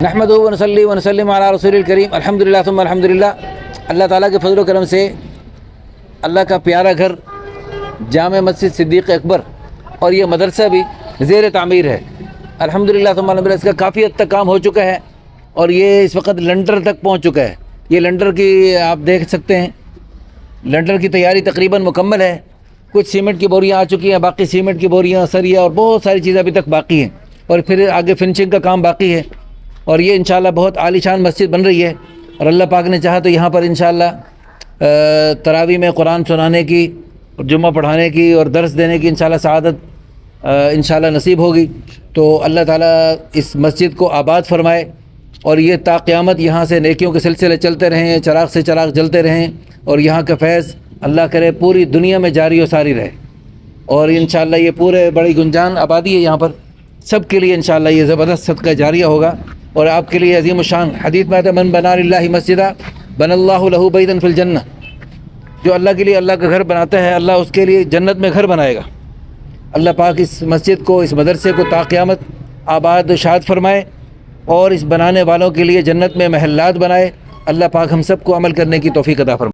نحمدہ ونصلی ونسلم علی رسول الکریم الحمدللہ ثم الحمدللہ۔ اللہ تعالیٰ کے فضل و کرم سے اللہ کا پیارا گھر جامع مسجد صدیق اکبر اور یہ مدرسہ بھی زیر تعمیر ہے الحمدللہ ثم الحمدللہ۔ اس کا کافی حد تک کام ہو چکا ہے اور یہ اس وقت لنٹر تک پہنچ چکا ہے۔ یہ لنٹر کی آپ دیکھ سکتے ہیں، لنٹر کی تیاری تقریباً مکمل ہے۔ کچھ سیمنٹ کی بوریاں آ چکی ہیں، باقی سیمنٹ کی بوریاں، سریا اور بہت ساری چیزیں ابھی تک باقی ہیں، اور پھر آگے فنشنگ کا کام باقی ہے۔ اور یہ انشاءاللہ بہت عالی شان مسجد بن رہی ہے، اور اللہ پاک نے چاہا تو یہاں پر انشاءاللہ تراویح میں قرآن سنانے کی، جمعہ پڑھانے کی اور درس دینے کی انشاءاللہ سعادت انشاءاللہ نصیب ہوگی۔ تو اللہ تعالیٰ اس مسجد کو آباد فرمائے اور یہ تا قیامت یہاں سے نیکیوں کے سلسلے چلتے رہیں، چراغ سے چراغ جلتے رہیں، اور یہاں کا فیض اللہ کرے پوری دنیا میں جاری و ساری رہے۔ اور انشاءاللہ یہ پورے بڑی گنجان آبادی ہے یہاں پر، سب کے لیے انشاءاللہ یہ زبردست صدقہ جاریہ ہوگا، اور آپ کے لیے عظیم الشان حدیث میں آتا ہے من بنا للہ مسجدہ بن اللہ لہ بیتا فی الجنہ۔ جو اللہ کے لیے اللہ کا گھر بناتا ہے، اللہ اس کے لیے جنت میں گھر بنائے گا۔ اللہ پاک اس مسجد کو، اس مدرسے کو تا قیامت آباد و شاد فرمائے، اور اس بنانے والوں کے لیے جنت میں محلات بنائے۔ اللہ پاک ہم سب کو عمل کرنے کی توفیق عطا فرمائے۔